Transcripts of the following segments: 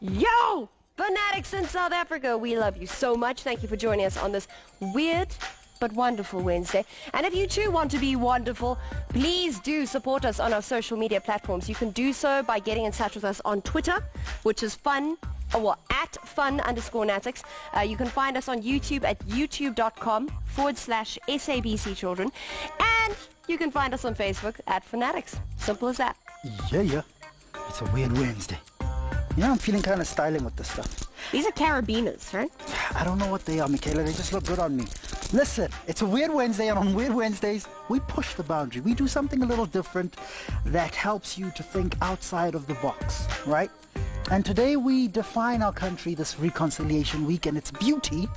Yo! Fun-Natix in South Africa, we love you so much. Thank you for joining us on this weird but wonderful Wednesday. And if you too want to be wonderful, please do support us on our social media platforms. You can do so by getting in touch with us on Twitter, which is at fun_Natix. You can find us on YouTube at youtube.com/SABC Children. And you can find us on Facebook at Fun-Natix. Simple as that. Yeah. It's a weird Wednesday. I'm feeling kind of styling with this stuff. These are carabiners, right? I don't know what they are, Michaela. They just look good on me. Listen, it's a weird Wednesday, and on Weird Wednesdays, we push the boundary. We do something a little different that helps you to think outside of the box, right? And today we define our country, this Reconciliation Week, and its beauty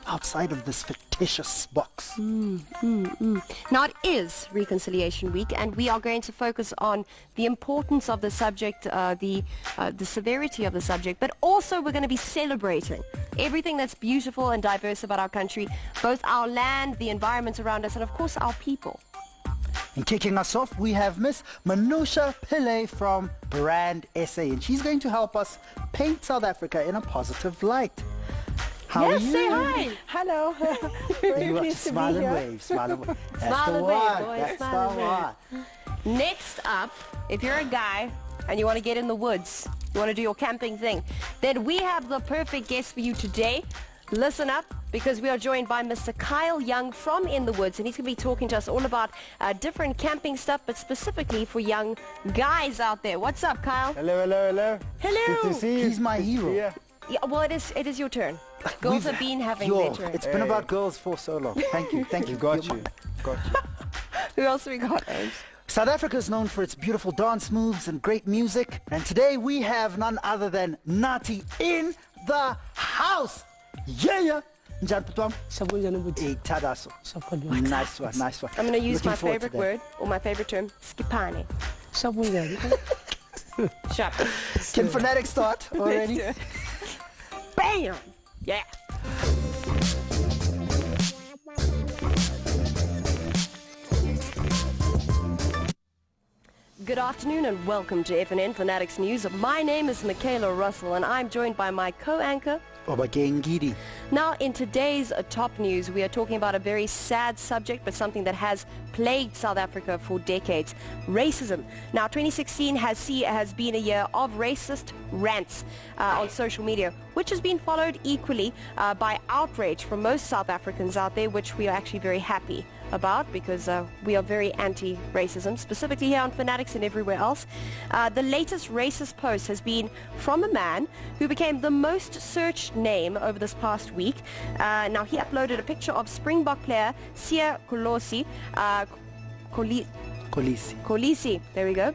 outside of this fictitious box. Now, it is Reconciliation Week, and we are going to focus on the importance of the subject, the severity of the subject, but also we're going to be celebrating everything that's beautiful and diverse about our country, both our land, the environment around us, and of course our people. And kicking us off, we have Miss Manusha Pillay from Brand SA, and she's going to help us paint South Africa in a positive light. How are you? Say hi. Hello. Very pleased to be here. Smile and wave. Smile and wave, boys. That's Smile and the wave. one. Next up, if you're a guy and you want to get in the woods, you want to do your camping thing, then we have the perfect guest for you today. Listen up, because we are joined by Mr. Kyle Young from In the Woods, and he's going to be talking to us all about different camping stuff, but specifically for young guys out there. What's up, Kyle? Hello. Hello. Good to see you. He's my hero. Yeah. Yeah, well, it is your turn. Girls have been having their turn. It's been about girls for so long. Thank you. Got you. Who else we got, Ernst? South Africa is known for its beautiful dance moves and great music, and today we have none other than Nathi in the house. Yeah. Njani Putwam? Hey, Tadaso. Nice one. I'm going to use Looking my forward to favorite that. word, or my favorite term, skipane. Sharp. Can Fun-Natix start already? Let's do it. Bam! Yeah. Good afternoon and welcome to FNN Fun-Natix News. My name is Michaela Russell and I'm joined by my co-anchor, Obagengidi. Now, in today's top news, we are talking about a very sad subject, but something that has plagued South Africa for decades: racism. Now, 2016 has been a year of racist rants on social media, which has been followed equally by outrage from most South Africans out there, which we are actually very happy about, because we are very anti-racism, specifically here on Fun-Natix and everywhere else. The latest racist post has been from a man who became the most searched name over this past week. Now, he uploaded a picture of Springbok player Sia Kolisi. Kolisi, there we go.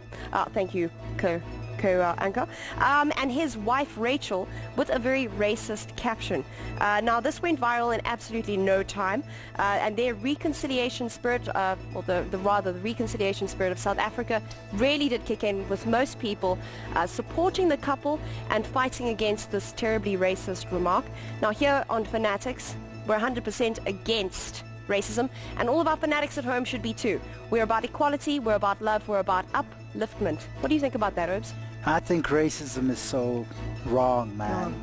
Thank you, co-anchor. And his wife Rachel with a very racist caption. Now, this went viral in absolutely no time, and their reconciliation spirit, the reconciliation spirit of South Africa really did kick in, with most people supporting the couple and fighting against this terribly racist remark. Now, here on Fun-Natix, we're 100% against racism, and all of our fanatics at home should be too. We're about equality, we're about love, we're about upliftment. What do you think about that, Herbs? I think racism is so wrong, man.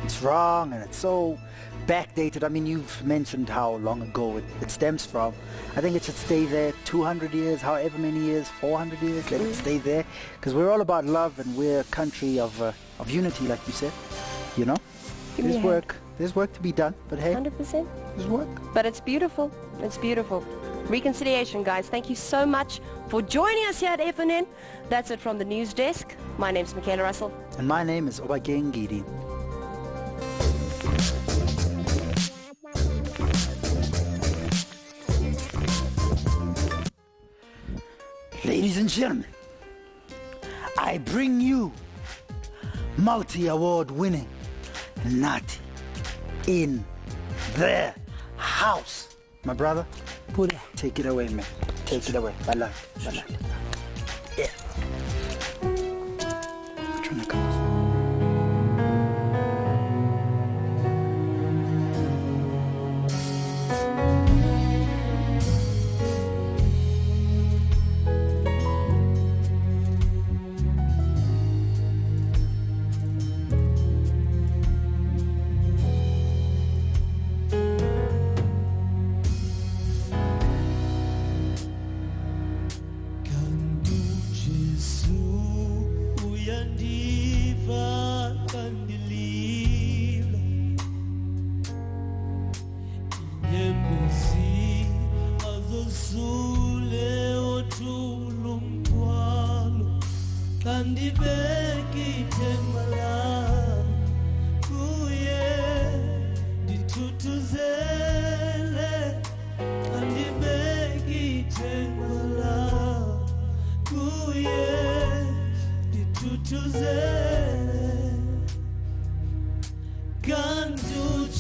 It's wrong, and it's so backdated. I mean, you've mentioned how long ago it stems from. I think it should stay there 200 years, however many years, 400 years, let it stay there, because we're all about love, and we're a country of unity, like you said. There's work to be done, but hey, 100%. there's work. But it's beautiful. It's beautiful. Reconciliation, guys. Thank you so much for joining us here at FNN. That's it from the news desk. My name's Michaela Russell. And my name is Obagengidi. Ladies and gentlemen, I bring you multi-award winning Nathi in the house. My brother, take it away, man. Take it away. Bala. Yeah.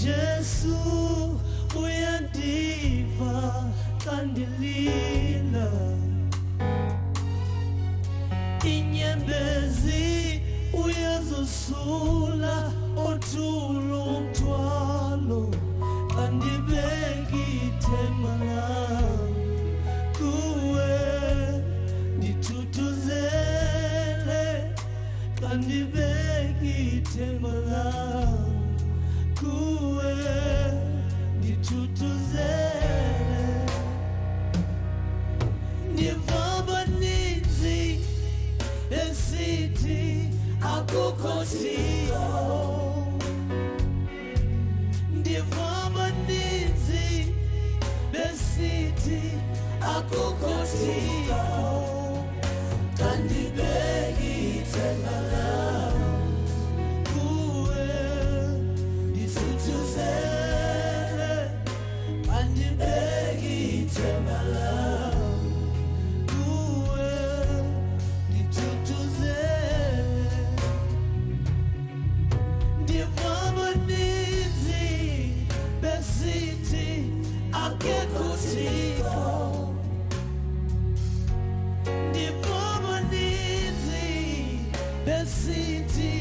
Jesu uyandiva kandilila inyembezi uyazosula othula umthwalo kandibeki themala kuwe ndithuthuzele kandibeki themala kuwe ndithuthuzele ndivaba ninzi esithi akukho sio ndivaba ninzi besithi akukho sio kandibeki themala kuwe ndithuthuzele kandibeki themala kuwe ndithuthuzele ndivaba ninzi besithi akekho sio ndivaba ninzi besithi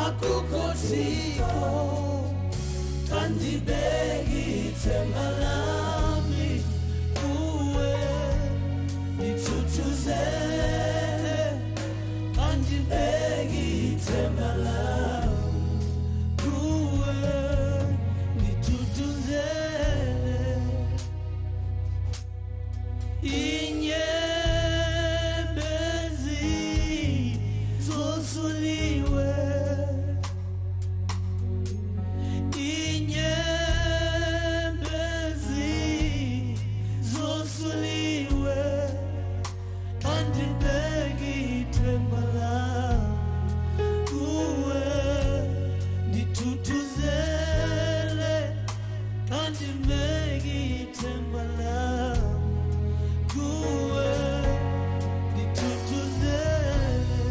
akukho sio kandibeki ithemba lami kuwe ndithuthuzele kandibeki ithemba lami kuwe ndithuthuzele inyembezi zosuliwe inyembezi zosuliwe kandibeki ithemba lami kuwe ndithuthuzele kandibeki ithemba lami kuwe ndithuthuzele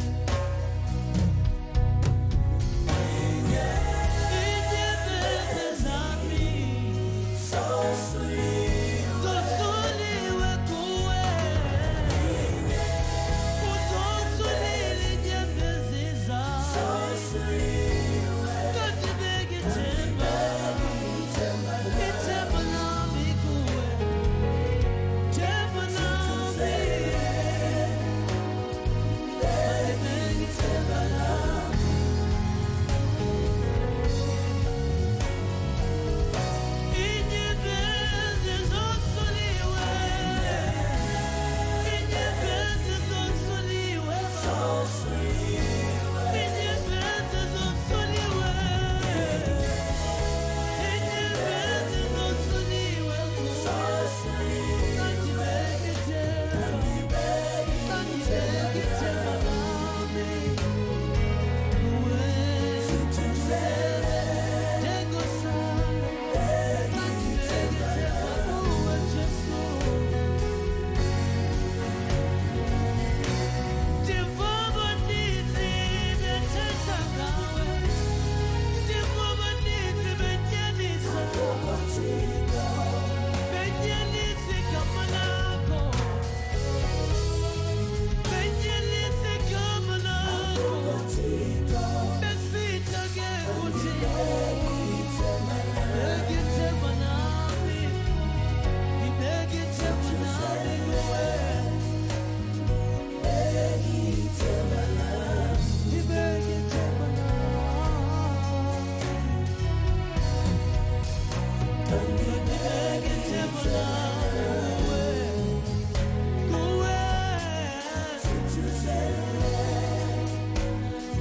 inyembezi zami zosuliwe kuwe uzosulile inyembezi zami kandibeki ithemba ithemba lami kuwe ithemba lami kandibeki ithemba lami inyembezi zosuliwe inyembezi zosuliwe inyembezi zosuliwe inyembezi zosuliwe kandibeki ithemba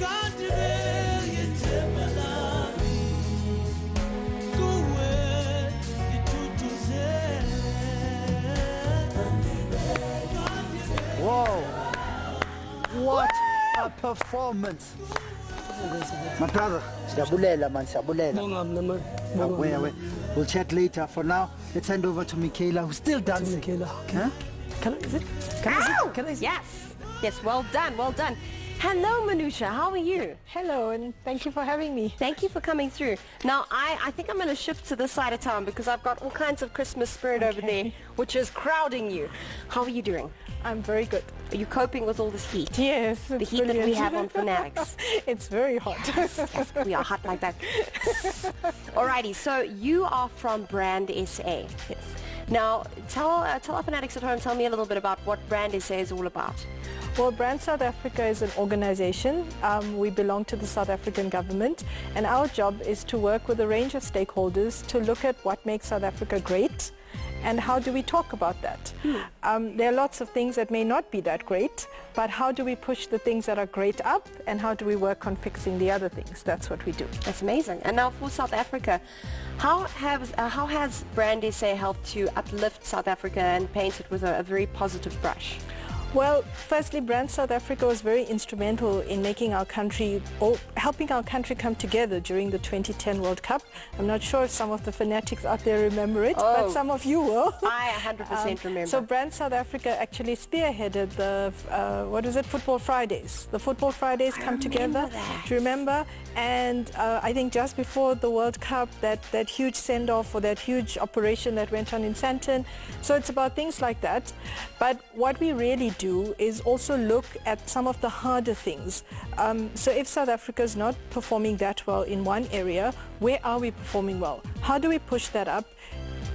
kandibeki ithemba lami kuwe ndithuthuzele Whoa! What a performance! My brother, siyabulela man, siyabulela. Away. We'll chat later. For now, let's hand over to Michaela, who's still dancing. Michaela, Huh? Can I? Yes, well done. Hello, Manusha. How are you? Hello, and thank you for having me. Thank you for coming through. Now, I think I'm going to shift to this side of town because I've got all kinds of Christmas spirit over there, which is crowding you. How are you doing? I'm very good. Are you coping with all this heat? Yes, The heat that we have on Fun-Natix. It's very hot. Yes, we are hot like that. Alrighty, so you are from Brand SA. Yes. Now, tell our Fun-Natix at home, tell me a little bit about what Brand SA is all about. Well, Brand South Africa is an organization. We belong to the South African government, and our job is to work with a range of stakeholders to look at what makes South Africa great and how do we talk about that. There are lots of things that may not be that great, but how do we push the things that are great up, and how do we work on fixing the other things? That's what we do. That's amazing. And now for South Africa, how has Brand SA helped to uplift South Africa and paint it with a very positive brush? Well, firstly, Brand South Africa was very instrumental in making our country, or helping our country come together during the 2010 World Cup. I'm not sure if some of the fanatics out there remember it, but some of you will. I 100% remember. So Brand South Africa actually spearheaded the, Football Fridays. The Football Fridays come together. That. Do you remember? And I think just before the World Cup, that huge send-off or that huge operation that went on in Sandton. So it's about things like that. But what we really do is also look at some of the harder things. So if South Africa is not performing that well in one area, where are we performing well? How do we push that up?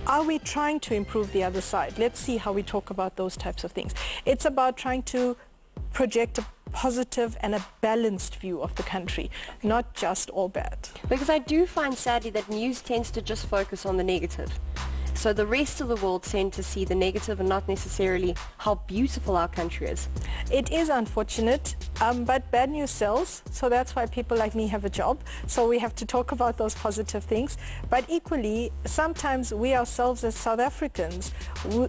Are we trying to improve the other side? Let's see how we talk about those types of things. It's about trying to project a positive and a balanced view of the country, not just all bad. Because I do find sadly that news tends to just focus on the negative. So the rest of the world tend to see the negative and not necessarily how beautiful our country is. It is unfortunate, but bad news sells, so that's why people like me have a job. So we have to talk about those positive things. But equally, sometimes we ourselves as South Africans,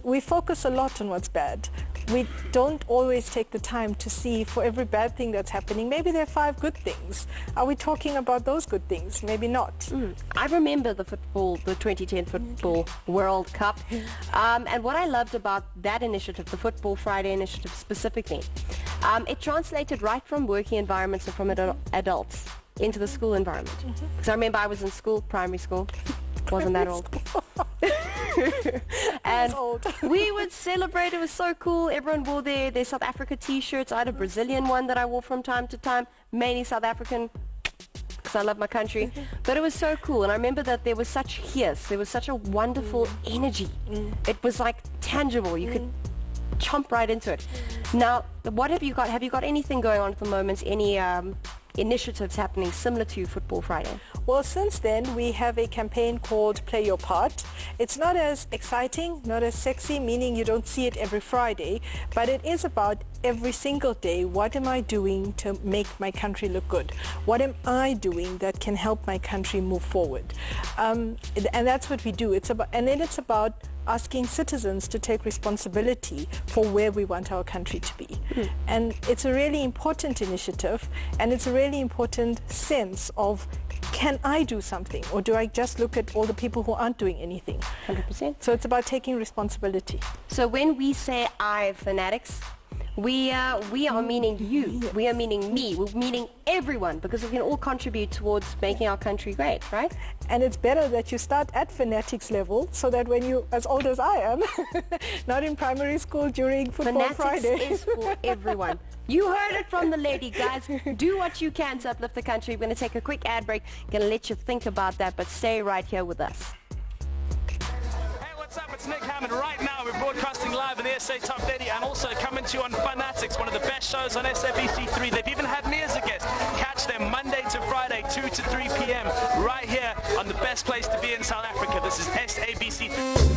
we focus a lot on what's bad. We don't always take the time to see for every bad thing that's happening, maybe there are 5 good things. Are we talking about those good things? Maybe not. I remember the 2010 Football World Cup, and what I loved about that initiative, the Football Friday initiative specifically, it translated right from working environments and from adults into the school environment. Because I remember I was in school, primary school, wasn't that old. And we would celebrate. It was so cool. Everyone wore their South Africa t-shirts. I had a Brazilian one that I wore from time to time, mainly South African because I love my country. But it was so cool, and I remember that there was such hiss, there was such a wonderful energy. It was like tangible. You could chomp right into it. Now, what have you got? Have you got anything going on at the moment? Any initiatives happening similar to Football Friday? Well, since then, we have a campaign called Play Your Part. It's not as exciting, not as sexy, meaning you don't see it every Friday, but it is about every single day, what am I doing to make my country look good? What am I doing that can help my country move forward? And that's what we do. And then it's about asking citizens to take responsibility for where we want our country to be. And it's a really important initiative, and it's a really important sense of, can I do something, or do I just look at all the people who aren't doing anything? 100%. So it's about taking responsibility. So when we say I, Fanatics, we are meaning you, we are meaning me, we're meaning everyone, because we can all contribute towards making our country great, right? And it's better that you start at Fun-Natix level, so that when you, as old as I am, not in primary school during Football Friday. Fun-Natix is for everyone. You heard it from the lady, guys. Do what you can to uplift the country. We're going to take a quick ad break. Going to let you think about that, but stay right here with us. What's up? It's Nick Hammond. Right now we're broadcasting live in the SA Top 30 and also coming to you on Fun-Natix, one of the best shows on SABC 3. They've even had me as a guest. Catch them Monday to Friday, 2 to 3 p.m. right here on the best place to be in South Africa. This is SABC 3.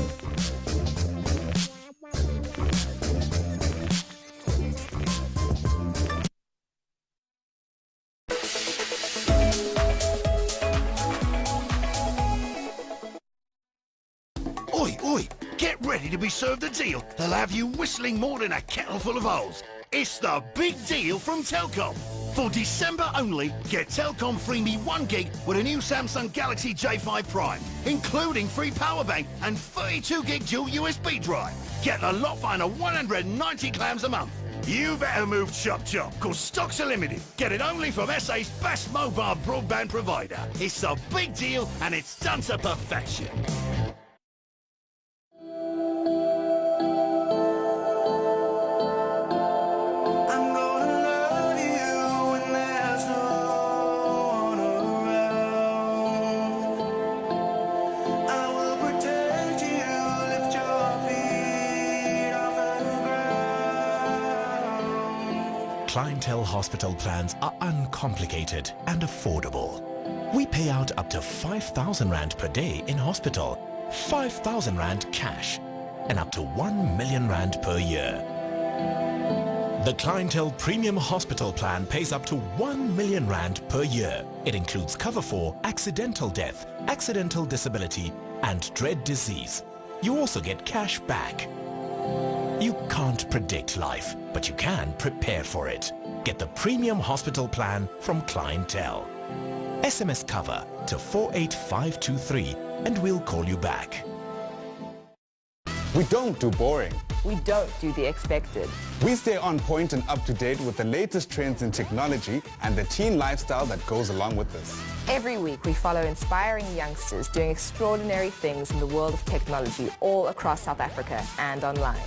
Oi, oi, get ready to be served a deal that'll have you whistling more than a kettle full of holes. It's the big deal from Telkom. For December only, get Telkom Freebie 1 gig with a new Samsung Galaxy J5 Prime, including free power bank and 32 gig dual USB drive. Get the lot for under 190 clams a month. You better move chop, cause stocks are limited. Get it only from SA's best mobile broadband provider. It's a big deal and it's done to perfection. I'm gonna love you when there's no one around. I will protect you, lift your feet off the ground. Clientele hospital plans are uncomplicated and affordable. We pay out up to 5,000 Rand per day in hospital, 5,000 Rand cash, and up to 1 million Rand per year. The Clientele Premium Hospital Plan pays up to 1 million Rand per year. It includes cover for accidental death, accidental disability, and dread disease. You also get cash back. You can't predict life, but you can prepare for it. Get the Premium Hospital Plan from Clientele. SMS cover to 48523 and we'll call you back. We don't do boring. We don't do the expected. We stay on point and up to date with the latest trends in technology and the teen lifestyle that goes along with this. Every week we follow inspiring youngsters doing extraordinary things in the world of technology all across South Africa and online.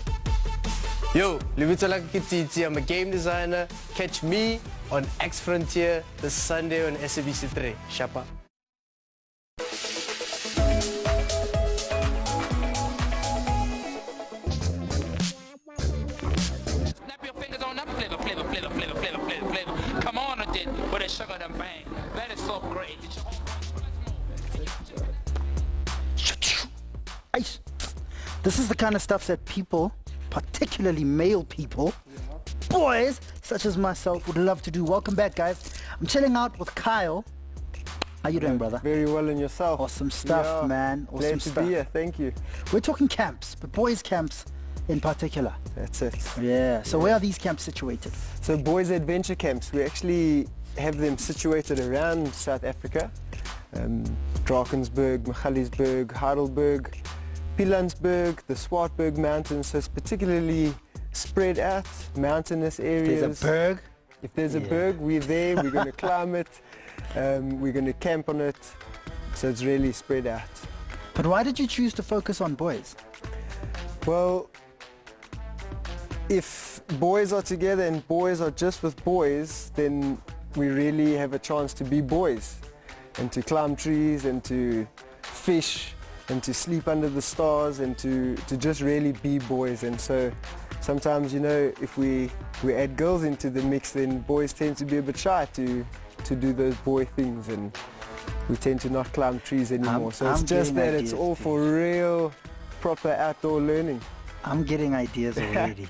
Yo, lebitso la ka ke Titi, I'm a game designer. Catch me on X Frontier this Sunday on SABC 3. Shapa. Snap your fingers on that flavor. Come on with it with a sugar and bang. That is so great. Ice. This is the kind of stuff that people, particularly male people, boys such as myself, would love to do. Welcome back, guys. I'm chilling out with Kyle. How you doing, brother? Very well, and yourself? Awesome stuff, Yeah, man. Awesome glad to stuff. be here. Thank you. We're talking camps, but boys' camps in particular. That's it. Yeah. So where are these camps situated? So boys' adventure camps, we actually have them situated around South Africa. Drakensberg, Magaliesberg, Heidelberg, Pilansberg, the Swartberg Mountains. So it's particularly spread out, mountainous areas. There's a berg. If there's a berg, we're there. We're going to climb it. We're going to camp on it. So it's really spread out. But why did you choose to focus on boys? Well, if boys are together and boys are just with boys, then we really have a chance to be boys and to climb trees and to fish and to sleep under the stars and to just really be boys. And so sometimes, you know, if we add girls into the mix, then boys tend to be a bit shy to do those boy things, and we tend to not climb trees anymore. So it's just that it's all for real, proper outdoor learning. I'm getting ideas already.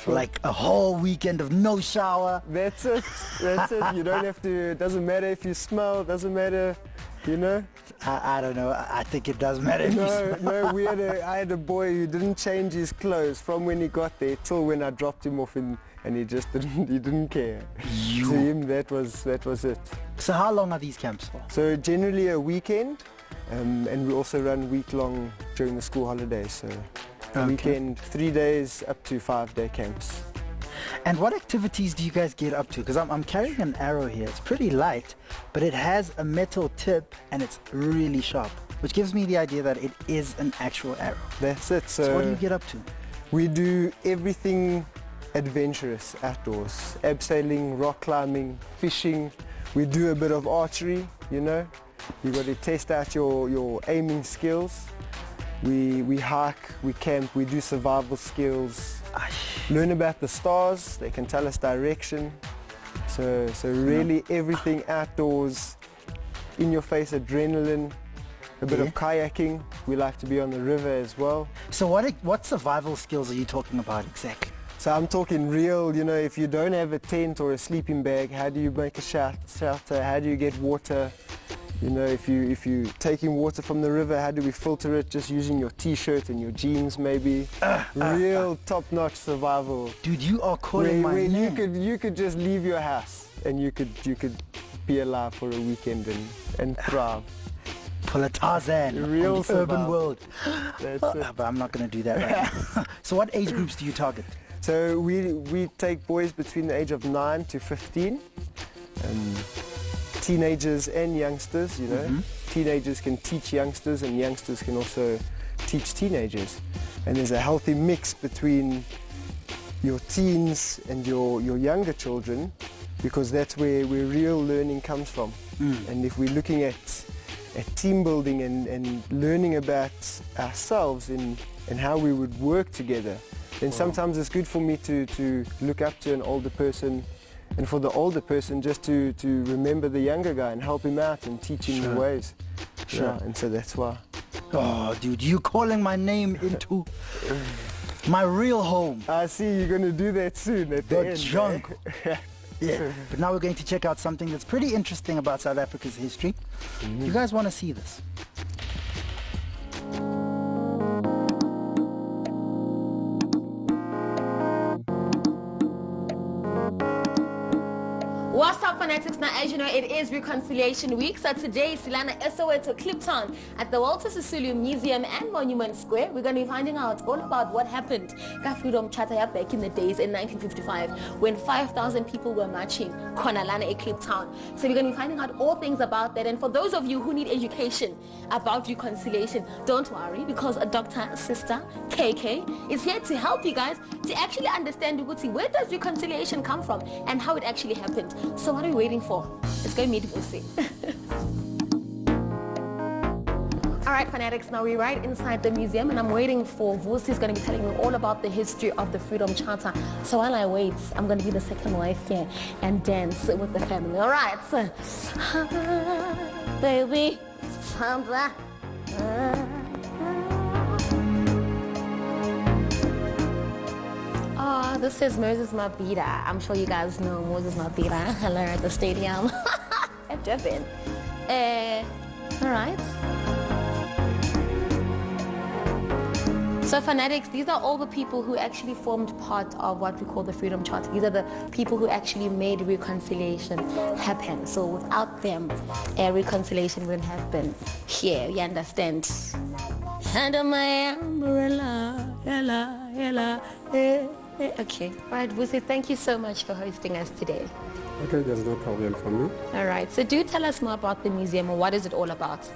Like a whole weekend of no shower. That's it. That's it. You don't have to, it doesn't matter if you smell, doesn't matter, you know? I don't know. I think it does matter if you smell. No, I had a boy who didn't change his clothes from when he got there till when I dropped him off and he just didn't care. To him, that was it. So how long are these camps for? So generally a weekend, and we also run week-long during the school holidays. So a weekend, 3 days up to 5-day camps. And what activities do you guys get up to? Because I'm carrying an arrow here. It's pretty light, but it has a metal tip and it's really sharp, which gives me the idea that it is an actual arrow. That's it. So what do you get up to? We do everything adventurous outdoors. Abseiling, rock climbing, fishing. We do a bit of archery, you know. You've got to test out your aiming skills. We hike, we camp, we do survival skills. Learn about the stars, they can tell us direction. So really everything outdoors, in your face adrenaline, a bit of kayaking. We like to be on the river as well. So what survival skills are you talking about exactly? So I'm talking real, you know, if you don't have a tent or a sleeping bag, how do you make a shelter? How do you get water? You know, if you're taking water from the river, how do we filter it? Just using your t-shirt and your jeans maybe. Real top-notch survival. Dude, you are calling my name. You could just leave your house and you could be alive for a weekend and thrive. Pull a Tarzan Real on the urban world. That's it. But I'm not going to do that right now. So what age groups do you target? So So we take boys between the age of 9 to 15, teenagers and youngsters, you know. Teenagers can teach youngsters and youngsters can also teach teenagers. And there's a healthy mix between your teens and your younger children, because that's where real learning comes from. And if we're looking at team building and learning about ourselves and how we would work together, then sometimes it's good for me to look up to an older person, and for the older person just to remember the younger guy and help him out and teach him the ways. Yeah, and so that's why. Oh, dude, you calling my name into my real home. I see you're going to do that soon at the end. Junk. Yeah, but now we're going to check out something that's pretty interesting about South Africa's history. You guys want to see this? What's up, Fun-Natix? Now, as you know, it is Reconciliation Week. So today, Silana Soweto Kliptown at the Walter Sisulu Museum and Monument Square. We're going to be finding out all about what happened at Freedom Charter back in the days in 1955 when 5,000 people were marching Konalana Kliptown. So we're going to be finding out all things about that. And for those of you who need education about reconciliation, don't worry, because a doctor, sister, KK, is here to help you guys to actually understand where does reconciliation come from and how it actually happened. So what are we waiting for? Let's go meet Vusi. All right, Fun-Natix, now we're right inside the museum and I'm waiting for Vusi. He's going to be telling me all about the history of the Freedom Charter. So while I wait, I'm going to be the second wife here and dance with the family. All right. So, baby, Sandra. Oh, this is Moses Mabhida. I'm sure you guys know Moses Mabhida. Hello at the stadium. At Durban. All right. So Fun-Natix, these are all the people who actually formed part of what we call the Freedom Charter. These are the people who actually made reconciliation happen. So without them, reconciliation wouldn't have been here. You understand? Under my umbrella, ella, ella, Okay. All right, Vusi, thank you so much for hosting us today. Okay, there's no problem for me. All right. So do tell us more about the museum. What is it all about?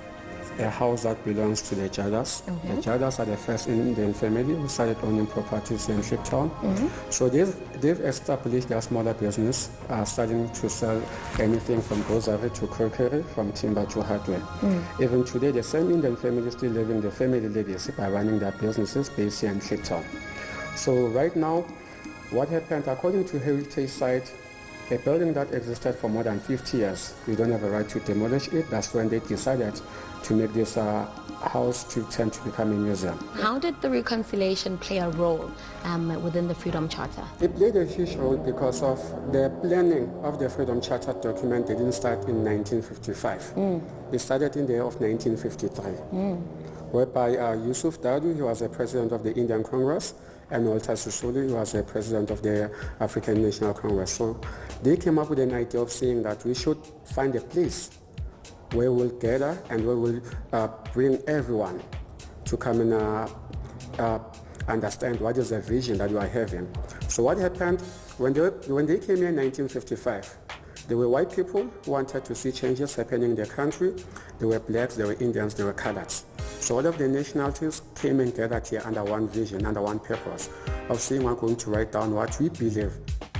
A house that belongs to the Jadas. The Jadas are the first Indian family who started owning properties in Cape Town. So they've established their smaller business, starting to sell anything from grocery to crockery, from timber to hardware. Even today, the same Indian family still live in the family legacy by running their businesses based here in Cape Town. So right now, what happened, according to Heritage Site, a building that existed for more than 50 years, we don't have a right to demolish it. That's when they decided to make this house to turn to become a museum. How did the reconciliation play a role within the Freedom Charter? It played a huge role because of the planning of the Freedom Charter document. It didn't start in 1955. It started in the year of 1953, whereby Yusuf Dadoo, he was the president of the Indian Congress, and Walter Sisulu, who was the president of the African National Congress. So they came up with an idea of saying that we should find a place where we'll gather and where we'll bring everyone to come and understand what is the vision that we are having. So what happened, when they came here in 1955, there were white people who wanted to see changes happening in the country. There were blacks, there were Indians, there were coloreds. So all of the nationalities came and gathered here under one vision, under one purpose of saying we're going to write down what we believe.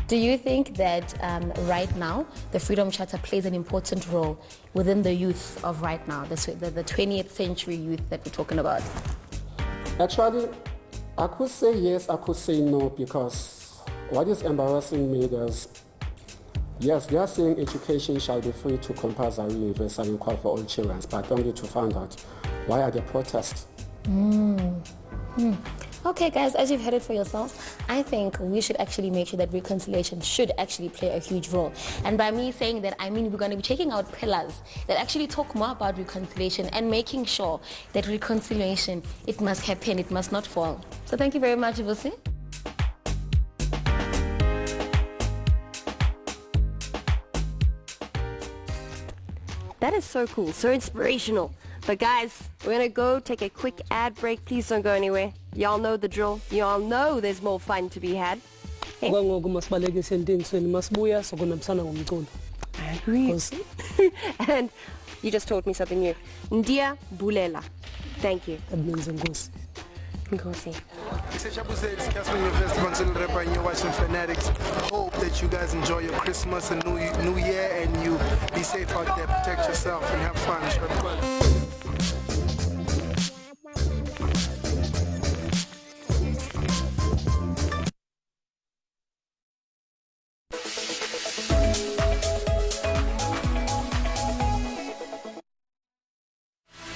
Do you think that right now the Freedom Charter plays an important role within the youth of right now, the 20th century youth that we're talking about? Actually, I could say yes, I could say no, because what is embarrassing me is, yes, they are saying education shall be free to compulsory, universal, and equal for all children, but only to find out why are the protests? Okay, guys, as you've heard it for yourselves, I think we should actually make sure that reconciliation should actually play a huge role. And by me saying that, I mean we're going to be checking out pillars that actually talk more about reconciliation and making sure that reconciliation, it must happen, it must not fall. So thank you very much, Vusi. That is so cool, so inspirational. But guys, we're going to go take a quick ad break. Please don't go anywhere. Y'all know the drill. Y'all know there's more fun to be had. okwangoku masibalekise entengisweni masibuya sokonabisana ngomculo. I agree. And you just taught me something new. Ndia Bulela. Thank you. That means Nkosi. Nkosi. You're watching Fun-Natix. Hope that you guys enjoy your Christmas and New Year, and you be safe out there, protect yourself and have fun.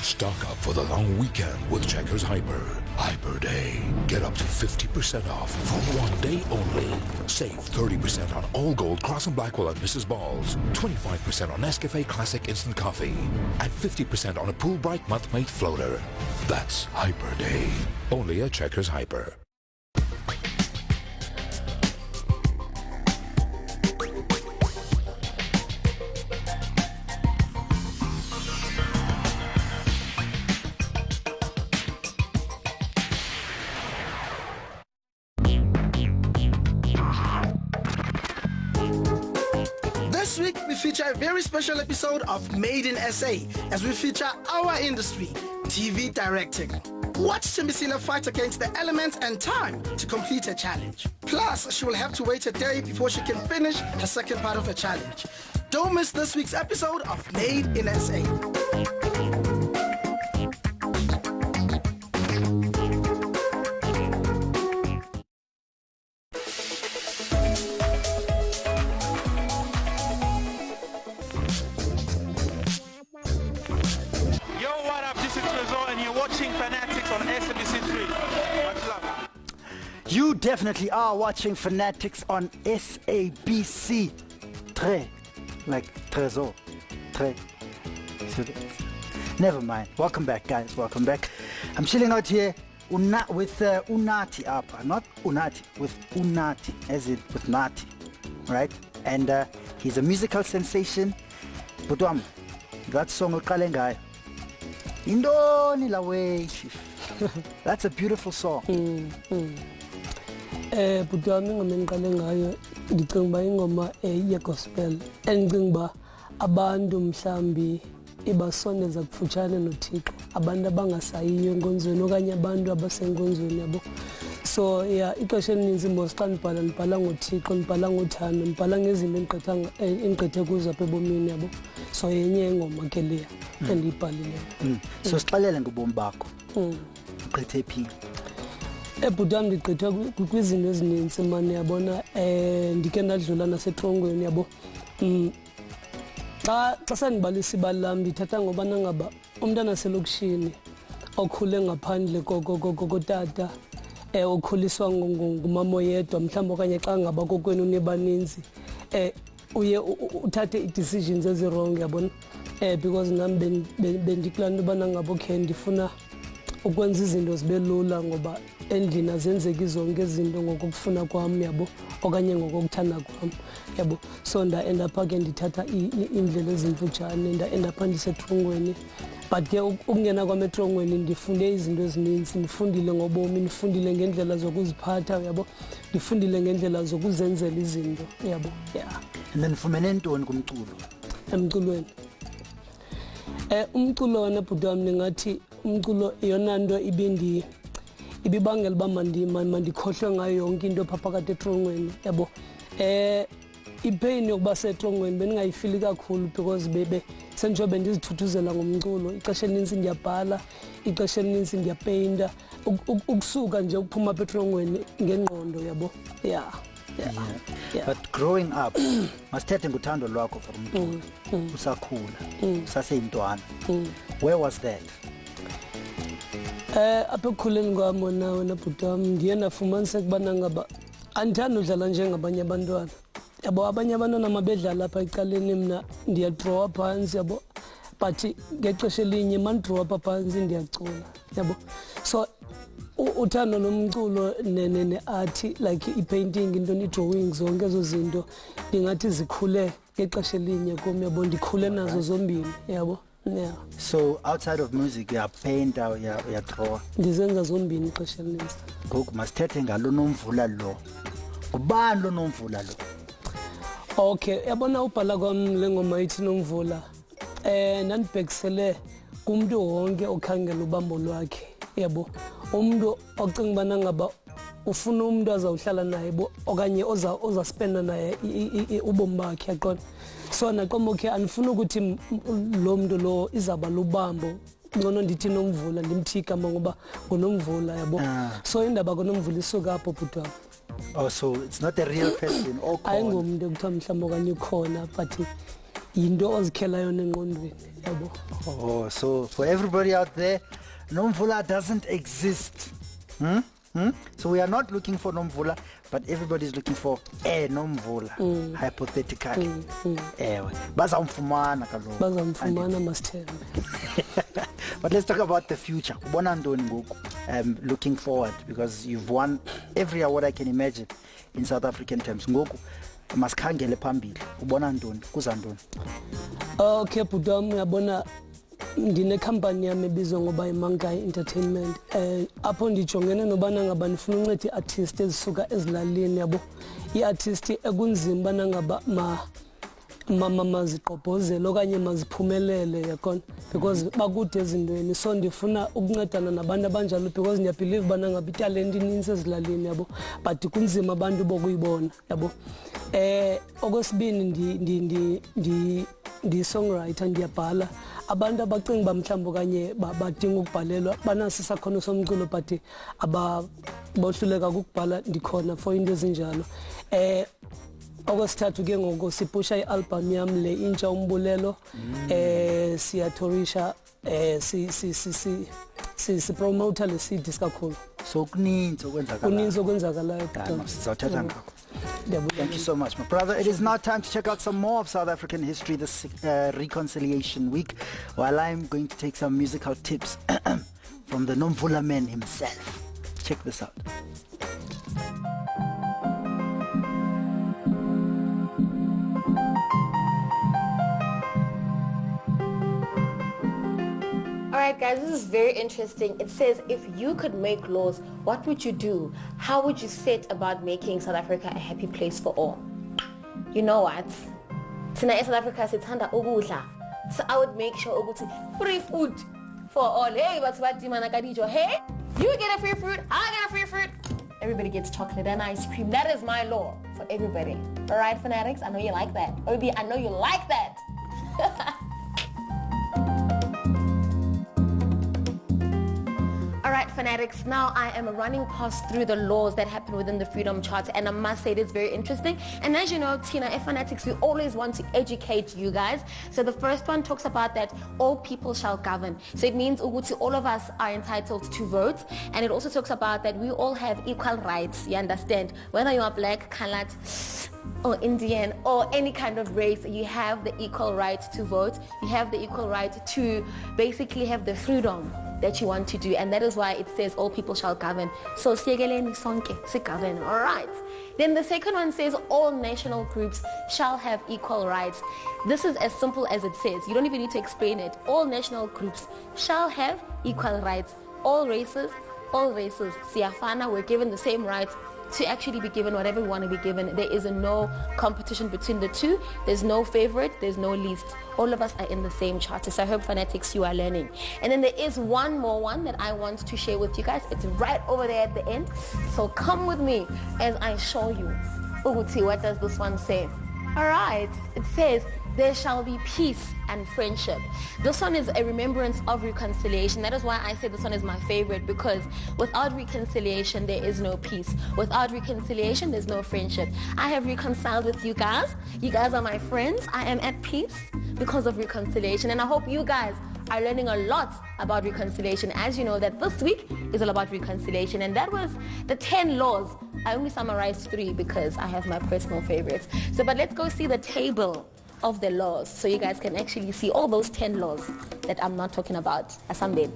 Stock up for the long weekend with Checkers Hyper. Hyper Day. Get up to 50% off for one day only. Save 30% on all gold Cross and Blackwell and Mrs. Balls. 25% on Nescafe Classic Instant Coffee. And 50% on a Pool Bright Month Mate Floater. That's Hyper Day. Only at Checkers Hyper. This week, we feature a very special episode of Made in SA as we feature our industry, TV directing. Watch Simbisile fight against the elements and time to complete a challenge. Plus, she will have to wait a day before she can finish her second part of the challenge. Don't miss this week's episode of Made in SA. You definitely are watching Fun-Natix on SABC 3, like Trezor. Never mind. Welcome back, guys. Welcome back. I'm chilling out here with Nathi up. Not Unati, with Nathi, as in with Nathi, right? And he's a musical sensation. But that song uqale ngayo. Indoni la way, chief. That's a beautiful song. Butwami ngoma engiqale ngayo ndicinga ba ingoma ye gospel engicinga ba abantu mhlambi ibasondeza kufutshane noThixo, abantu abangasayiyo enkonzweni okanye abantu abasenkonzweni yabo. So yeah, ixesha elininzi mos xa ndibhala ngoThixo, ndibhala ngothando, ndibhala ngezinto engigqithe kuzo apha ebomini yabo. So yenye ingoma ke leya endiyibhalileyo. So sixelele ngobomi bakho. Uqithe phi? Ebudam ndigqitha kwizinto ezininzi manje yabona ndike ndadlula nasetrongweni yabo. Xa sendibalisa ibali lam ndithatha ngoba nangaba umntana selokishini okhule ngaphandle kokotata okhuliswa ngumama yedwa mhlawumbe okanye xa ngaba kokwenu nebaninzi uye uthathe i-decisions ezi-wrong yabona because nami bendikulaa nto ubana ngaba okay ndifuna ukwenza izinto zibe lula ngoba endlini azenzeki zonke izinto ngokufuna kwami yabo okanye ngokuthanda kwami yabo. So ndaenda pha ke ndithatha indlela ezimfutshane ndaenda pha ndisetrongweni, but ke ukungena kwami etrongweni ndifunde izinto ezininzi. Ndifundile ngobomi, ndifundile ngendlela zokuziphatha yabo, ndifundile ngendlela zokuzenzela izinto yabo. Yeah. And then ufumene ntoni kumculo? Emculweni umculo wona bhuti wami ningathi umculo yona nto ibibangela uba mandikhohlwe ngayo yonke into phaa phakathi etrongweni yabo. Ipain yokuba setrongweni bendingayifili kakhulu because senjobe ndizithuthuzela ngomculo. Ixesha elininzi ndiyabhala, ixesha elininzi ndiyapeyinta, ukusuka nje ukuphuma apha etrongweni ngengqondo yabo. Yeah. But growing up, masithethe ngothando lwakho for umculo. Usakhula, usaseyintwana. Where was that? Apha ekukhuleni kwam wona bhuti wam ndiye ndafumaniseka ukubana ngaba andithanda udlala njengabanye abantwana yabo. Abanye abantwana mabedlala apha ecaleni mna ndiyadrowa phantsi yabo, but ngexesha elinye mandidrowa apha phantsi ndiyacula yabo. So uthando nomculo ne-art like i-painting into i-drawing zonke ezo zinto ndingathi zikhule ngexesha elinye kum yabo, ndikhule nazo zombini yabo. Yeah. So outside of music uyapainta uyadraw? Ndizenza zombini ixesha elininzi. Ngoku masithethe ngalo nomvula lo Ngubani lo Nomvula lo? Okay, yabona ubhala kwami lengoma ithi Nomvula. Nandibhekisele kumuntu wonke okhangela ubambo lwakhe. Yebo. Umuntu ocinga bana ngaba ufuna umuntu azawuhlala naye okanye oza spenda naye ubomi bakhe yaqona. So naqoma okay anifuna ukuthi lo muntu lo izaba lubambo. Ngono ndithi Nomvula ndimthi igama ngoba ngoNomvula yabo. So indaba ngoNomvula isuka apho bhuti wami. Oh, so it's not a real person. Ayingomntu ekuthiwa mhlawumbe okanye ukhona but yinto ozikhela yona engqondweni yabo. Oh, so for everybody out there, Nomvula doesn't exist. So we are not looking for Nomvula, but everybody's looking for a Nomvula, hypothetically. Bazamfumana kaloku. Bazamfumana masithembe. But let's talk about the future. Ubona ntoni ngoku? Looking forward, because you've won every award I can imagine in South African terms. Ngoku masikhangele phambili. Ubona ntoni? Kuza ntoni? Okay, bhuti wami uyabona ndine company yami ebizwa ngoba iMangai Entertainment. Apho ndijongene nobana ngaba ndifuna unceda iartist ezisuka ezilalini yabo. Iartist ekunzima bana ngaba maziqobhozele okanye maziphumelele yakona because bakude ezindweni. So ndifuna ukuncedana nabantu abanjalo because ndiyabelieve bana ngaba italent ininzi ezilalini yabo but kunzima abantu bokuyibona yabo. Okwesibini ndi songwriter ndiyabhala. Abantu abacinga bamhlawumbe okanye badinga ukubhalelwa banasi sakhono somculo but abohluleka ukubhala ndikhona for into ezinjalo. Okwesithathu ke ngoku sipusha ialbum yami le intsha umbulelo siyathorisha si promote le CD kakhulu. So kuninzi okwenzakalayo. Sizawuthatha ngakho. Thank you so much, my brother. It is now time to check out some more of South African history this Reconciliation Week, while I'm going to take some musical tips from the Nomvula man himself. Check this out. Alright guys, this is very interesting. It says, if you could make laws, what would you do? How would you set about making South Africa a happy place for all? You know what? Tonight South Africa sithanda ukudla. So I would make sure ukuthi free food for all. Hey, what's what Dimanakadijo? Hey, you get a free fruit, I get a free fruit. Everybody gets chocolate and ice cream. That is my law for everybody. Alright, Fun-Natix, I know you like that. Obi, I know you like that. Alright, Fun-Natix, now I am running past through the laws that happen within the Freedom Charter, and I must say it is very interesting. And as you know, Tina, at Fun-Natix, we always want to educate you guys. So the first one talks about that all people shall govern. So it means all of us are entitled to vote, and it also talks about that we all have equal rights, you understand? Whether you are black, colored, or Indian, or any kind of race, you have the equal right to vote. You have the equal right to basically have the freedom that you want to do, and that is why it says all people shall govern. So siyekeleni sonke sigovern. All right. Then the second one says all national groups shall have equal rights. This is as simple as it says. You don't even need to explain it. All national groups shall have equal rights. All races, siyafana, we're given the same rights to actually be given whatever we want to be given. There is no competition between the two. There's no favorite, there's no least. All of us are in the same charter. So I hope Fun-Natix, you are learning. And then there is one more one that I want to share with you guys. It's right over there at the end. So come with me as I show you. Uguti, what does this one say? All right, it says, there shall be peace and friendship. This one is a remembrance of reconciliation. That is why I say this one is my favorite, because without reconciliation, there is no peace. Without reconciliation, there's no friendship. I have reconciled with you guys. You guys are my friends. I am at peace because of reconciliation. And I hope you guys are learning a lot about reconciliation. As you know, that this week is all about reconciliation. And that was the 10 laws. I only summarized 3 because I have my personal favorites. So, but let's go see the table of the laws so you guys can actually see all those 10 laws that I'm not talking about. Asambe.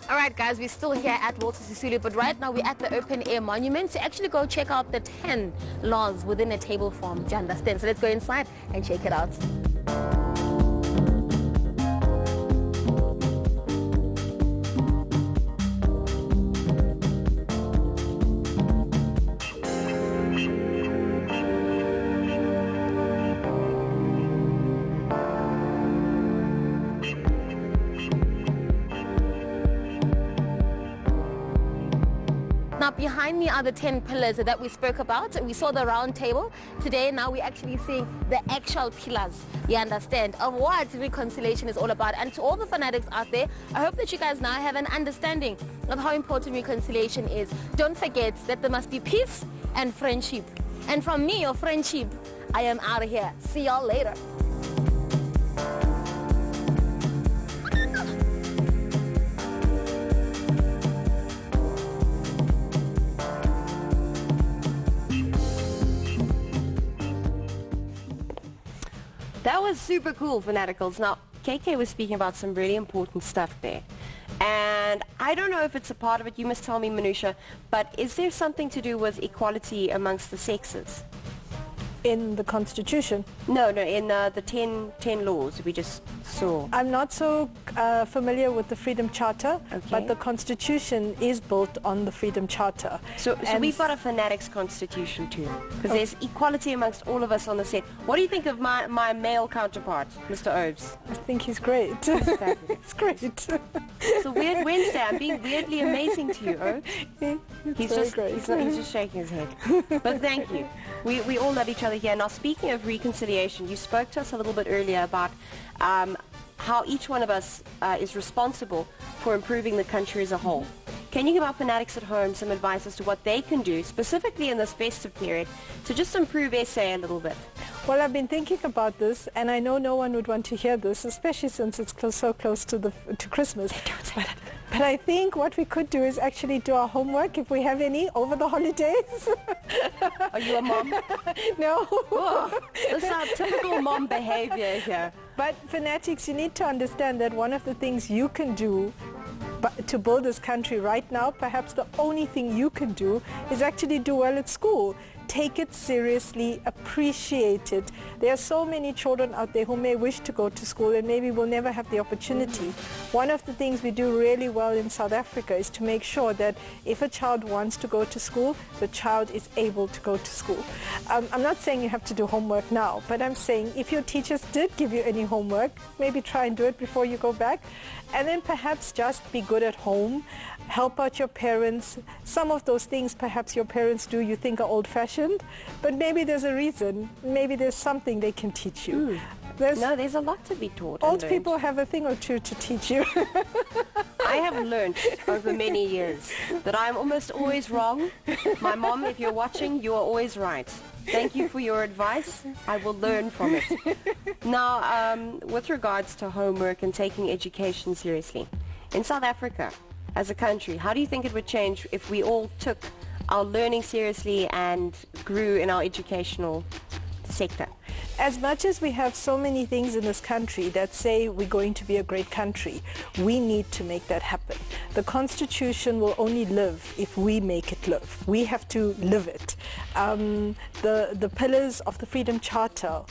All right, guys, we're still here at Walter Sisulu, but right now we're at the open air monument to actually go check out the 10 laws within a table form. Do you understand? So let's go inside and check it out. behind me are the 10 pillars that we spoke about. We saw the round table. Today, now we're actually seeing the actual pillars, you understand, of what reconciliation is all about. And to all the fanatics out there, I hope that you guys now have an understanding of how important reconciliation is. Don't forget that there must be peace and friendship. And from me, your friendship, I am out of here. See y'all later. That was super cool, Fanaticals. Now, KK was speaking about some really important stuff there. And I don't know if it's a part of it, you must tell me, Manusha, but is there something to do with equality amongst the sexes? In the Constitution? No, in the 10 laws we just saw. I'm not so familiar with the Freedom Charter, but the Constitution is built on the Freedom Charter. So we've got a Fanatics Constitution too, because there's equality amongst all of us on the set. What do you think of my male counterpart, Mr. Oves? I think he's great. It's great. It's a weird Wednesday. I'm being weirdly amazing to you, Oves. He's just shaking his head. But thank you. We all love each other here. Now, speaking of reconciliation, you spoke to us a little bit earlier about how each one of us is responsible for improving the country as a whole. Can you give our fanatics at home some advice as to what they can do, specifically in this festive period, to just improve SA a little bit? Well, I've been thinking about this, and I know no one would want to hear this, especially since it's so close to Christmas. But I think what we could do is actually do our homework, if we have any, over the holidays. Are you a mom? No. Oh, this is our typical mom behavior here. But fanatics, you need to understand that one of the things you can do to build this country right now, perhaps the only thing you can do, is actually do well at school. Take it seriously, appreciate it. There are so many children out there who may wish to go to school and maybe will never have the opportunity. One of the things we do really well in South Africa is to make sure that if a child wants to go to school, the child is able to go to school. I'm not saying you have to do homework now, but I'm saying if your teachers did give you any homework, maybe try and do it before you go back. And then perhaps just be good at home. Help out your parents. Some of those things perhaps your parents do you think are old-fashioned, but maybe there's a reason. Maybe there's something they can teach you. There's a lot to be taught. Old people have a thing or two to teach you. I have learned over many years that I'm almost always wrong. My mom, if you're watching, you are always right. Thank you for your advice. I will learn from it. Now, with regards to homework and taking education seriously, in South Africa, as a country, how do you think it would change if we all took our learning seriously and grew in our educational sector? As much as we have so many things in this country that say we're going to be a great country, we need to make that happen. The Constitution will only live if we make it live. We have to live it. The pillars of the Freedom Charter,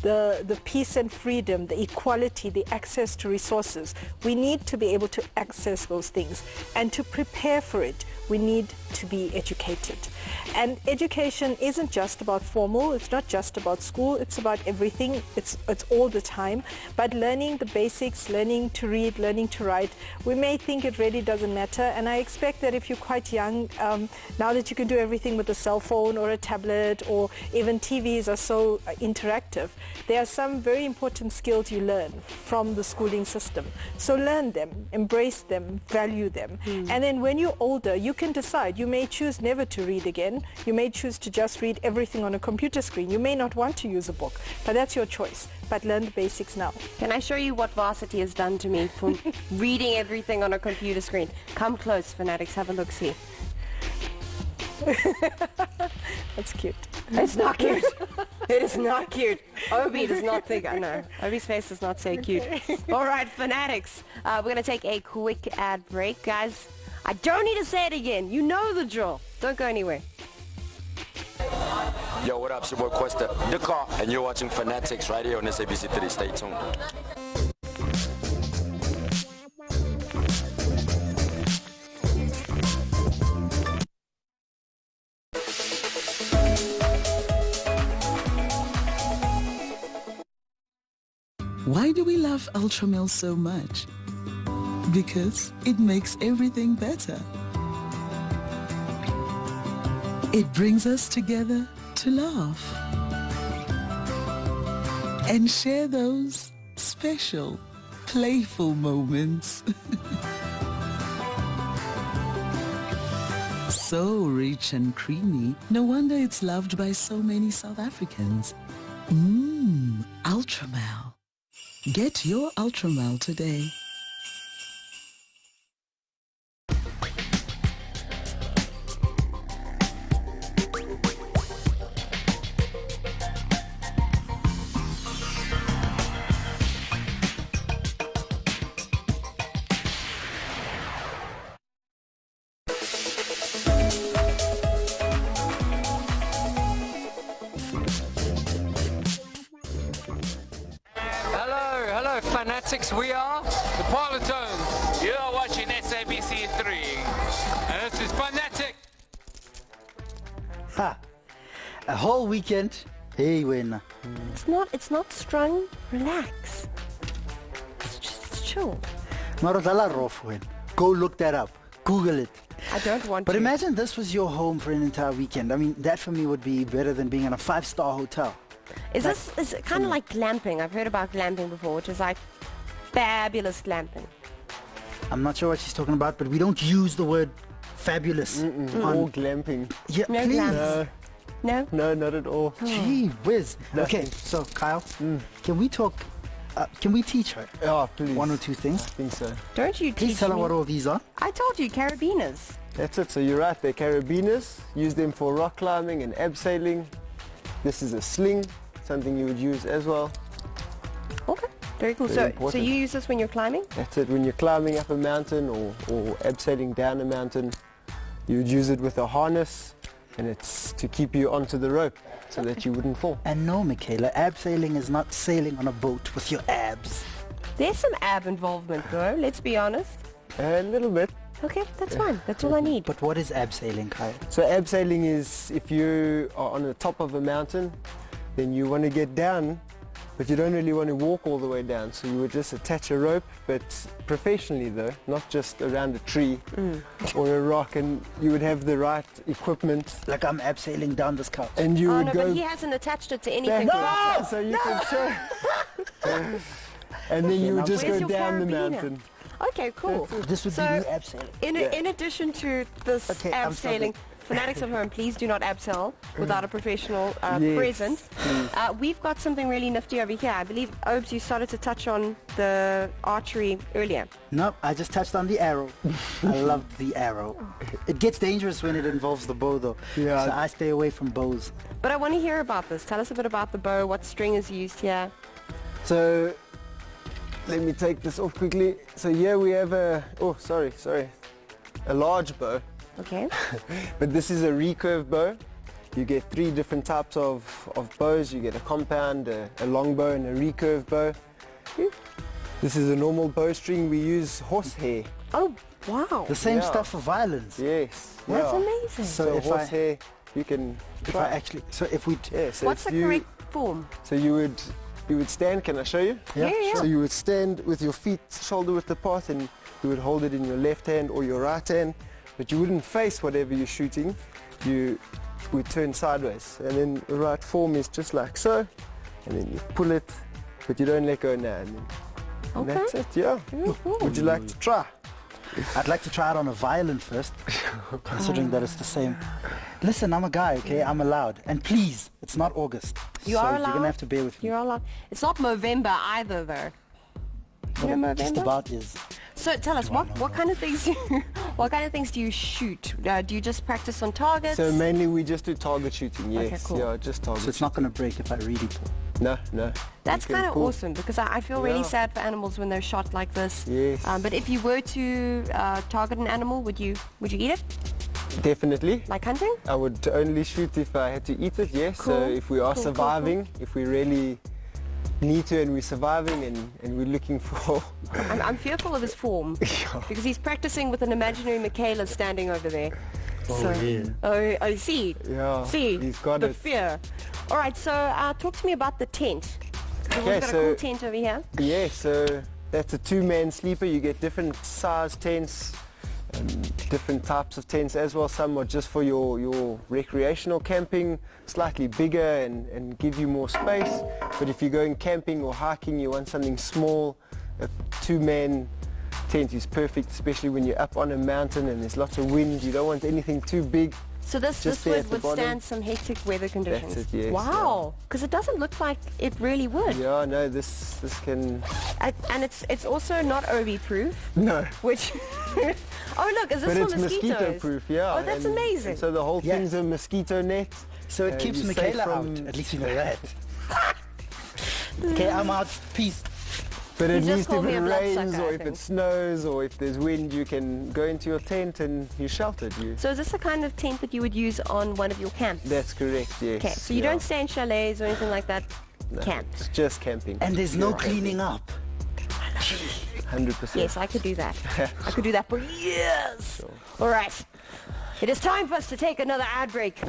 the peace and freedom, the equality, the access to resources, we need to be able to access those things. And to prepare for it, we need to be educated. And education isn't just about formal, it's not just about school, it's about everything, it's all the time. But learning the basics, learning to read, learning to write, we may think it really doesn't matter, and I expect that if you're quite young, now that you can do everything with a cell phone or a tablet, or even TVs are so interactive, there are some very important skills you learn from the schooling system. So learn them, embrace them, value them. And then when you're older, you can decide. You may choose never to read again. You may choose to just read everything on a computer screen. You may not want to use a book, but that's your choice. But learn the basics now. Can I show you what varsity has done to me for reading everything on a computer screen? Come close, fanatics, have a look-see. That's cute. It's not cute. It is not cute. Obi does not think, I know. Obi's face does not say cute. All right, fanatics. We're going to take a quick ad break. Guys, I don't need to say it again. You know the drill. Don't go anywhere. Yo, what up? It's your boy Questa, the car, and you're watching Fun-Natix right here on SABC 3. Stay tuned. Why do we love Ultramilk so much? Because it makes everything better. It brings us together to laugh and share those special, playful moments. So rich and creamy, no wonder it's loved by so many South Africans. Ultramel. Get your Ultramel today. Hello, Fun-Natix. We are the Parlotones. You are watching SABC 3. And this is Fun-Natix. Ha! A whole weekend. Hey, winner. It's not strung. Relax. It's chill. Marodala rof win. Go look that up. Google it. I don't want But to. imagine this was your home for an entire weekend. I mean, that for me would be better than being in a 5-star hotel. Is it kind of like glamping? I've heard about glamping before, which is like fabulous glamping. I'm not sure what she's talking about, but we don't use the word fabulous Or glamping. Yeah, No please. glamps. No? No, not at all. Gee whiz. Nothing. Okay, so Kyle, can we talk? Can we teach her Oh, please. one or two things? I think so. Don't you Please teach tell her me. what all these are. I told you, carabiners. That's it. So you're right. They're carabiners. Use them for rock climbing and abseiling. This is a sling, something you would use as well. Okay, very cool. Very So important. you use this when you're climbing? That's it. When you're climbing up a mountain or abseiling down a mountain, you would use it with a harness, and it's to keep you onto the rope so that you wouldn't fall. And no, Michaela, abseiling is not sailing on a boat with your abs. There's some ab involvement though, let's be honest. A little bit. Okay, that's fine. That's all I need. But what is abseiling, Kyle? So abseiling is if you are on the top of a mountain, then you want to get down, but you don't really want to walk all the way down. So you would just attach a rope, but professionally though, not just around a tree or a rock, and you would have the right equipment. Like I'm abseiling down this couch. And you Oh would no, go but he hasn't attached it to anything. back, so you can show. And then you would just Where's go your down the carabiner? mountain. Okay, cool. This would So, be me abseiling. In addition to this Okay, I'm abseiling, Fanatics at home, please do not abseil without a professional Yes, present. please. We've got something really nifty over here. I believe, Obes, you started to touch on the archery earlier. Nope, I just touched on the arrow. I love the arrow. It gets dangerous when it involves the bow though. Yeah. So I stay away from bows. But I want to hear about this. Tell us a bit about the bow, what string is used here. So let me take this off quickly. So here we have a large bow. Okay. But this is a recurve bow. You get 3 different types of bows. You get a compound, a long bow, and a recurve bow. This is a normal bowstring. We use horsehair. Oh, wow. The same Yeah. stuff for violence. Yes. That's yeah. amazing. So if I- horsehair, you can If try. I actually, so if we, Yeah, so What's if the you- correct form? So you would stand. Can I show you? Yeah, yeah. So you would stand with your feet shoulder width apart, and you would hold it in your left hand or your right hand, but you wouldn't face whatever you're shooting. You would turn sideways, and then the right form is just like so, and then you pull it, but you don't let go now. And that's it. Yeah. Would you like to try? I'd like to try it on a violin first, considering that it's the same. Listen, I'm a guy, okay? I'm allowed. And please, it's not August. You so are You're allowed. going to have to bear with me. You're allowed. It's not Movember either, though. You know Just Movember? about is. So tell us, what kind of things do you shoot? Do you just practice on targets? So mainly we just do target shooting. Yes. Okay, cool. Yeah, just target. So it's not going to break if I really pull. No, no. That's You can kind of pull. awesome because I feel really Yeah. sad for animals when they're shot like this. Yes. But if you were to target an animal, would you eat it? Definitely. Like hunting? I would only shoot if I had to eat it, yes. So Cool. if we are Cool, surviving, if we really need to and we're surviving and we're looking for... I'm fearful of his form because he's practicing with an imaginary Michaela standing over there. Oh, yeah. Oh, I see. Yeah, See, he's got the it. fear. All right, so talk to me about the tent. We've Okay, got a so- cool tent over here. Yeah, so that's a 2-man sleeper. You get different size tents. different types of tents as well. Some are just for your recreational camping, slightly bigger and give you more space. But if you're going camping or hiking, you want something small, a 2-man tent is perfect, especially when you're up on a mountain and there's lots of wind. You don't want anything too big. So this would withstand some hectic weather conditions. That's it, yes. Wow, because it doesn't look like it really would. Yeah, no, this can. And it's also not OB proof. No. Which. Oh look, is this but for it's mosquitoes? mosquito proof, yeah. Oh, that's amazing. And so the whole thing's a mosquito net. So it keeps Michaela out. At least you know that. Okay, I'm out. Peace. But at least if me it a rains bloodsucker, or I if think. it snows or if there's wind, you can go into your tent and you're sheltered. So is this the kind of tent that you would use on one of your camps? That's correct, yes. Okay, so you don't stay in chalets or anything like that? No, Camp. it's just camping. And there's no cleaning up. 100%. Yes, I could do that. I could do that for years. Sure. All right. It is time for us to take another ad break.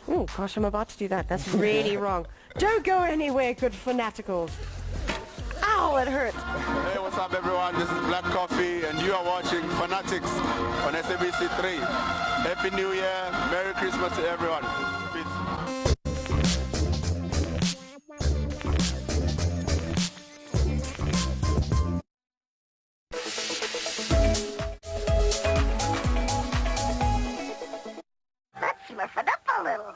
Oh, gosh, I'm about to do that. That's really wrong. Don't go anywhere, good fanaticals. Ow, it hurt. Hey, what's up, everyone? This is Black Coffee, and you are watching Fun-Natix on SABC 3. Happy New Year. Merry Christmas to everyone. Peace. Let's rough it up a little.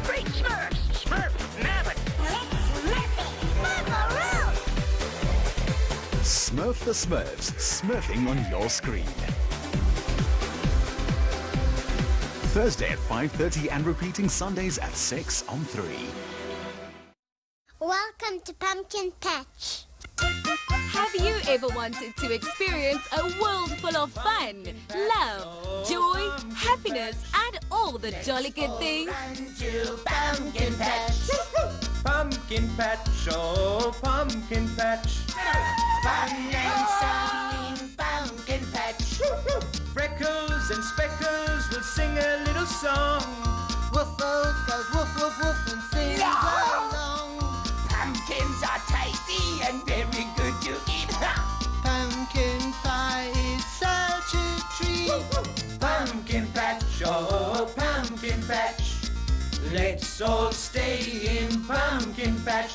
Great Smurfs! Smurf, Nathi! Smurf the Smurfs, smurfing on your screen. Thursday at 5:30 and repeating Sundays at 6 on 3. Welcome to Pumpkin Patch. Have you ever wanted to experience a world full of fun, love, joy, happiness, and all the jolly good things? Pumpkin Patch. Pumpkin Patch, oh, Pumpkin Patch. Fun and sunny in Pumpkin Patch. Freckles and speckles will sing a little song. Woofles goes woof woof woof and sings along. Pumpkins are tasty and very good to eat. Pumpkin pie is such a treat. Pumpkin Patch, oh, Pumpkin Patch. Let's all stay in Pumpkin Patch.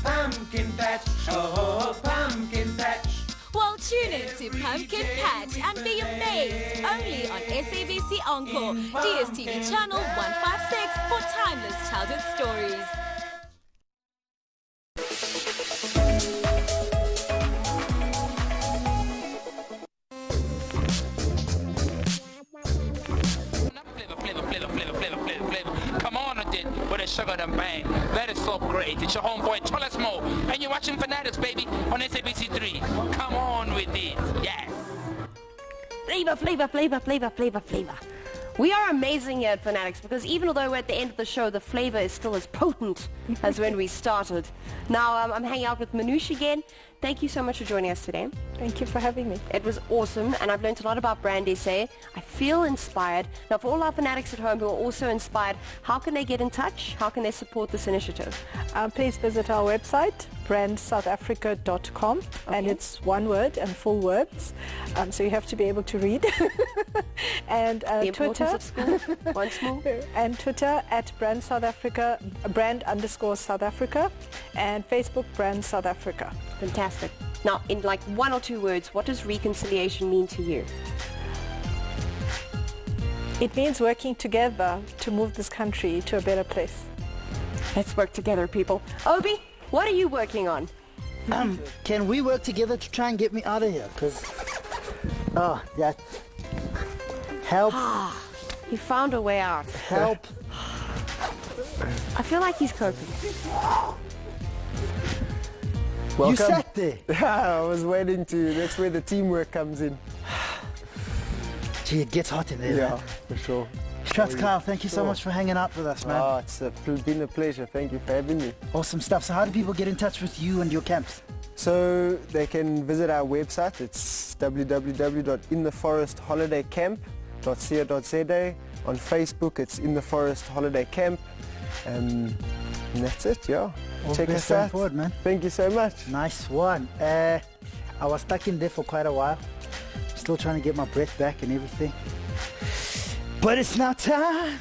Pumpkin Patch, oh, Pumpkin Patch. Well, tune in to Pumpkin Patch and be amazed only on SABC Encore, DSTV channel 156 for timeless childhood stories. Come on with it, with a sugar and bang. That is so great. It's your homeboy Tolasmo, and you're watching Fun-Natix, baby, on SABC 3. Come on with it, yes. Flavor, flavor, flavor, flavor, flavor, flavor. We are amazing here at Fun-Natix because even though we're at the end of the show, the flavor is still as potent as when we started. Now, I'm hanging out with Manoush again. Thank you so much for joining us today. Thank you for having me. It was awesome, and I've learned a lot about Brand SA. I feel inspired. Now, for all our fanatics at home who are also inspired, how can they get in touch? How can they support this initiative? Please visit our website, brandsouthafrica.com, and it's one word and full words, so you have to be able to read. And the Twitter, of school, once more. And Twitter at Brand South Africa, brand_South Africa, and Facebook Brand South Africa. Fantastic. Now, in like 1 or 2 words, what does reconciliation mean to you? It means working together to move this country to a better place. Let's work together, people. Obi, what are you working on? Can we work together to try and get me out of here? Because, that help. He found a way out. Help. I feel like he's coping. Welcome. You sat there. I was waiting to. That's where the teamwork comes in. Gee, it gets hot in there. Yeah, man. for sure. Strats Kyle, thank you so Sure. much for hanging out with us, man. Oh, it's been a pleasure. Thank you for having me. Awesome stuff. So how do people get in touch with you and your camps? So they can visit our website. It's www.intheforestholidaycamp.com. www.intheforest.co.za. On Facebook, it's In the Forest Holiday Camp. And that's it, yeah. Check us out. Forward, man. Thank you so much. Nice one. I was stuck in there for quite a while. Still trying to get my breath back and everything. But it's now time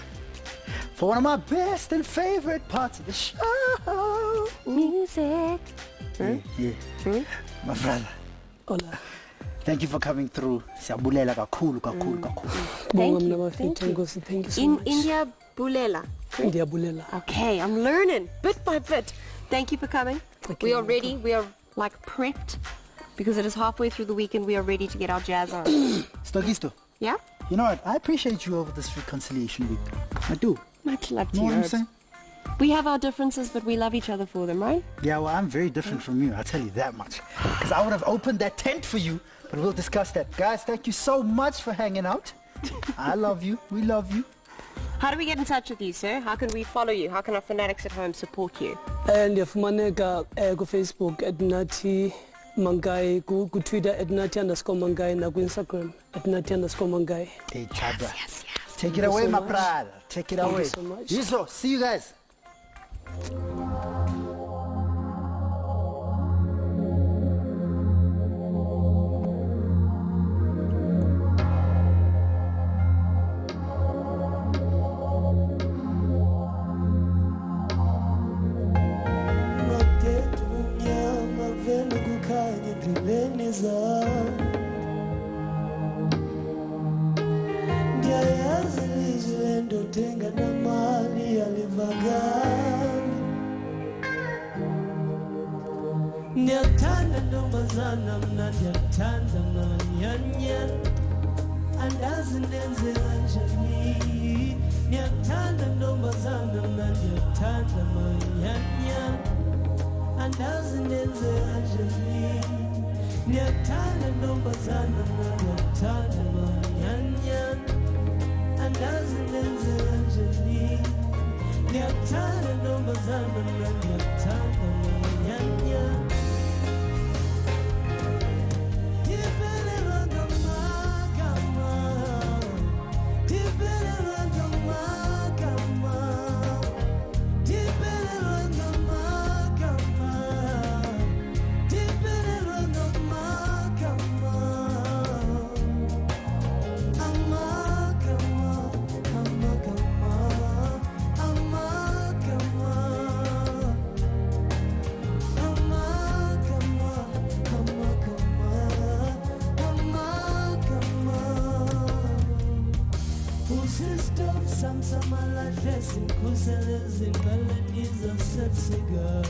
for one of my best and favorite parts of the show. Music. Yeah. My brother. Hola. Thank you for coming through. Siyabulela kakhulu. Thank you. Thank you so In much. India, Bulela. India Bulela. Okay, I'm learning bit by bit. Thank you for coming. Okay, We are ready. We are like prepped because it is halfway through the week and we are ready to get our jazz on. Stogisto. Yeah? You know what? I appreciate you over this reconciliation week. I do. Much love to Know you. what I'm Herbs. saying? We have our differences, but we love each other for them, right? Yeah, well, I'm very different from you. I'll tell you that much. Because I would have opened that tent for you, but we'll discuss that. Guys, thank you so much for hanging out. I love you. We love you. How do we get in touch with you, sir? How can we follow you? How can our fanatics at home support you? Ndiyafumaneka ku Facebook at Nathi Mangai, ku Twitter at Nathi_Mangai, na ku Instagram at Nathi_Mangai. Hey, Chadra. Take it away, my brother. Take it away. Thank you so much. Yiso, see you guys. Nyathanda ntombazana mna ndiyakuthanda manyanyan andazi ndenze kanjani Nyathanda ntombazana mna ndiyakuthanda manyanyan andazi ndenze kanjani Nyathanda ntombazana mna ndiyakuthanda manyanyan andazi ndenze kanjani Nyathanda ntombazana mna ndiyakuthanda manyanyan Samsamala dressing, kuselezi melodies of sexy girl.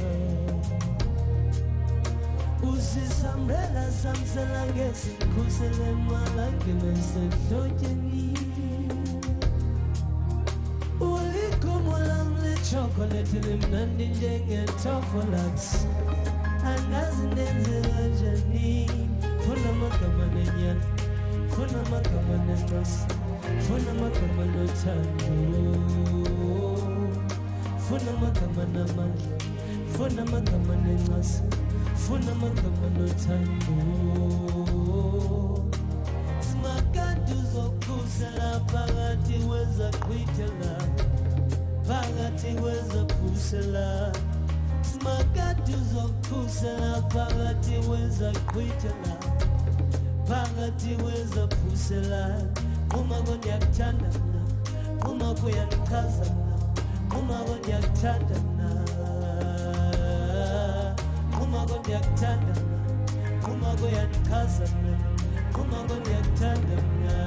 Usisamrela samselangesi, kusele malangele sektojeni. Ulikomolamle chocolate limnandi njenge tofolax. Andazi nenze rajani, kuna makamanenyan, kuna makamanenras. Funa makamano tango, funa makamana man, funa makamane mas, funa makamano tango. Smakatu zokusela pagati weza kuitela, pagati weza kusela. Smakatu zokusela pagati weza kuitela, pagati weza kusela. Umagondi yakutanda na umago yanikaza na umagondi yakutanda na umagondi yakutanda na umago yanikaza na umagondi yakutanda na